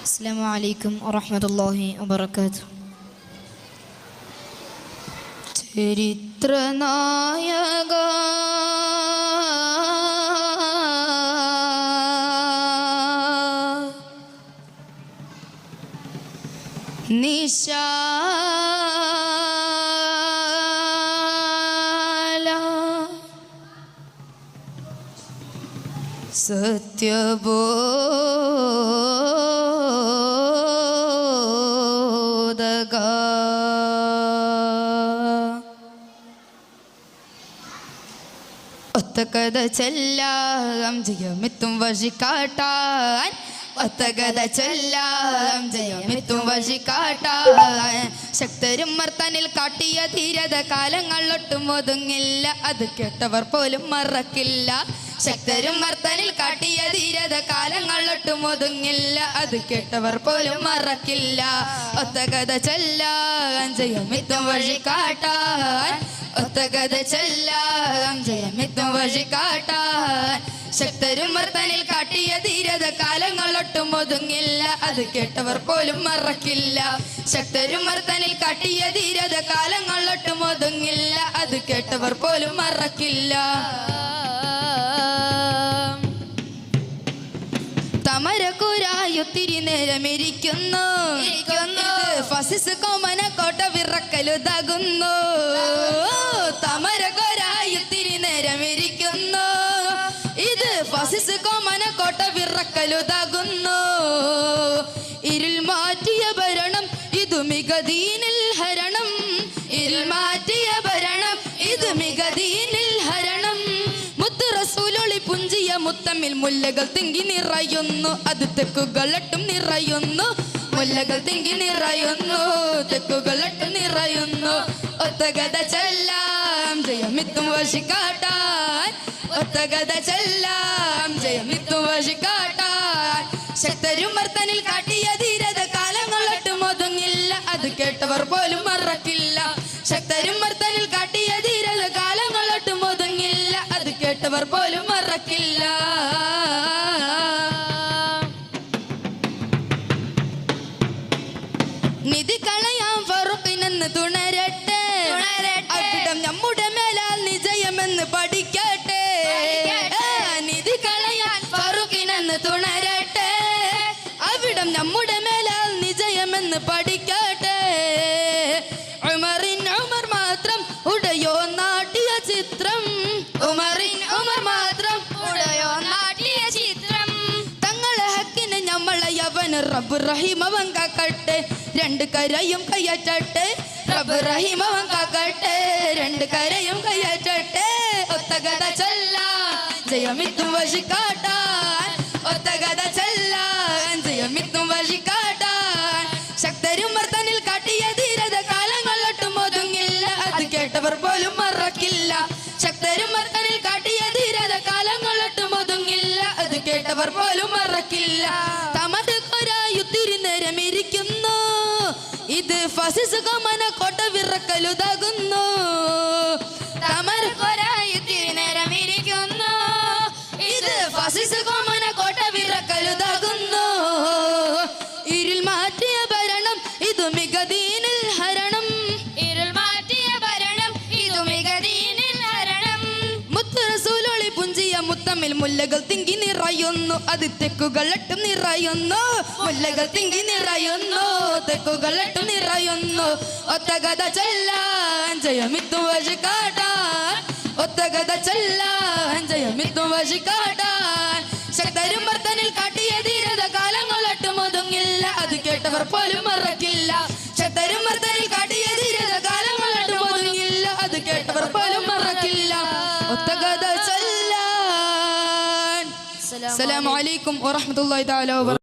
അസ്സലാമു അലൈക്കും വറഹ്മത്തുള്ളാഹി വബറകാതുഹു. ചരിത്രനായക നിശാല സത്യബോധക ഒത്തകഥ ചെല്ലാം ജയമെത്തും വഴികാട്ടാൻ ഒത്തകഥ ചെല്ലാം ജയമെത്തും വഴികാട്ടാൻ ശക്തരും മർത്തനിൽ കാട്ടിയ ധീരത കാലങ്ങൾ ഒട്ടും ഒതുങ്ങില്ല അത് കേട്ടവർ പോലും മറക്കില്ല ശക്തരും മർത്തനിൽ കാട്ടിയ ധീരത കാലങ്ങൾ ഒട്ടും ഒതുങ്ങില്ല അത് കേട്ടവർ പോലും മറക്കില്ല ഒത്തകഥ ചെല്ലാം ജയമെത്തും വഴികാട്ടാൻ ഒത്തകഥ ചെല്ലാം ജയമെത്തും വഴികാട്ടാൻ ശക്തരും മർത്തനിൽ കാട്ടിയ ധീരത കാലങ്ങൾ ഒട്ടും ഒതുങ്ങില്ല അത് കേട്ടവർ പോലും മറക്കില്ല ശക്തരും മർത്തനിൽ കാട്ടിയ ധീരത കാലങ്ങൾ ഒട്ടും ഒതുങ്ങില്ല അത് കേട്ടവർ പോലും മറക്കില്ല തമരക്കുരായൊത്തിരി നേരമിരിക്കുന്നു ഫസിസ് കോമന കോട്ട വിറക്കലുതാകുന്നു തമരക്കുരായൊത്തിരി നേരമിരിക്കുന്നു ഇത് ഫസിസ് കോമന കോട്ട വിറക്കലുതാകുന്നു ഇരുൾ മാറ്റിയ ഭരണം ഇതു മികദീനിൽ ഹരണം ഇരുൾ മാറ്റിയ ഭരണം ഇത് മികദീനിൽ ഹരണം മുത്ത് റസൂലൊളി പുഞ്ചിയ മുത്തമ്മിൽ മുല്ലകൾ തിങ്ങി നിറയുന്നു അത് തെക്കുകളട്ടും നിറയുന്നു മുല്ലകൾ തിങ്ങി നിറയുന്നു തെക്കുകളട്ടും നിറയുന്നു ഒത്തകഥ ചെല്ലാം ജയമിത്തും വഴികാട്ടാൻ ഒത്തകഥ ചെല്ലാം ജയമിത്തും വഴികാട്ടാൻ ശക്തരും മർത്തനിൽ കാട്ടിയ ധീരത കാലങ്ങൾ ഒട്ടും ഒതുങ്ങില്ല അത് കേട്ടവർ പോലും മറക്കില്ല ശക്തരും മർത്തനിൽ കാട്ടിയ ധീരത കാലങ്ങൾ ഒട്ടും ഒതുങ്ങില്ല അത് കേട്ടവർ പോലും മറക്കില്ല നിധി കളയാം ഫറൂഖിനെന്ന് തുണരട്ടെ അവിടം നമ്മുടെ മേലാൽ നിജയമെന്ന് പഠിക്കട്ടെ നിധി കളയാൻ ഫറൂഖിനെന്ന് തുണരട്ടെ അവിടം നമ്മുടെ മേലാൽ നിജയമെന്ന് പഠിക്കട്ടെ ഉമറിൻ ഉമർ മാത്രം ഉടയോ നാട്ടിയ ചിത്രം ഉമറിൻ ഉമർ മാത്രം ഉടയോ നാട്ടിയ ചിത്രം തങ്ങളെ ഹക്കിന് ഞമ്മളെ യവന് റബ്ബ് റഹീമവൻ കാക്കട്ടെ രണ്ട് കരയും കയ്യറ്റട്ടെ റബ്ബ് റഹീമവൻ കാക്കട്ടെ രണ്ട് കരയും കയ്യറ്റട്ടെ ഒത്തകഥ ചെല്ലാം ജയമിത്തും വഴികാട്ടാൻ ഒത്തകഥ ചെല്ലാം ജയമിത്തും വഴികാട്ടാൻ ശക്തരും മർത്തനിൽ കാട്ടിയ ധീരത കാലങ്ങൾ ഒട്ടും ഒതുങ്ങില്ല അത് കേട്ടവർ പോലും മറക്കില്ല ശക്തരും മർത്തനിൽ കാട്ടിയ ധീരത കാലങ്ങൾ ഒട്ടും ഒതുങ്ങില്ല അത് കേട്ടവർ പോലും മറക്കില്ല തമരക്കൊരായുത്തിരി നേരമിരിക്കുന്നു ഇത് ഫസിസ് കോമന കോട്ട വിറക്കലുതാകുന്നു തമരക്കൊരായുത്തിരി നേരമിരിക്കുന്നു ഇത് ഫസിസ് കോമന കോട്ട വിറക്കലുതാകുന്നു ഇരുൾ മാറ്റിയ ഭരണം ഇതു മികദീനിൽ ഹരണം ഇരുൾ മാറ്റിയ ഭരണം ഇതു മികദീനിൽ ഹരണം മുത്ത് റസൂലൊളി പുഞ്ചിയ മുത്തമ്മിൽ മുല്ലകൾ തിങ്ങി നിറയുന്നു അത് തെക്കുകളട്ടും നിറയുന്നു മുല്ലകൾ തിങ്ങി നിറയുന്നു തെക്കുകളട്ടും നിറയുന്നു ഒത്തകഥ ചെല്ലാം ജയമിത്തും വഴികാട്ടാൻ ഒത്തകഥ ചെല്ലാം ജയമിത്തും വഴികാട്ടാൻ ശക്തരും മർത്തനിൽ കാട്ടിയ ധീരത കാലങ്ങൾ ഒട്ടും ഒതുങ്ങില്ല അത് കേട്ടവർ പോലും മറക്കില്ല ശക്തരും മർത്തനിൽ കാട്ടിയ ധീരത കാലങ്ങൾ ഒട്ടും ഒതുങ്ങില്ല അത് കേട്ടവർ പോലും മറക്കില്ല ഒത്തകഥ ചെല്ലാൻ. അസ്സലാമു അലൈക്കും വറഹ്മത്തുള്ളാഹി തആല വബറകാതുഹു.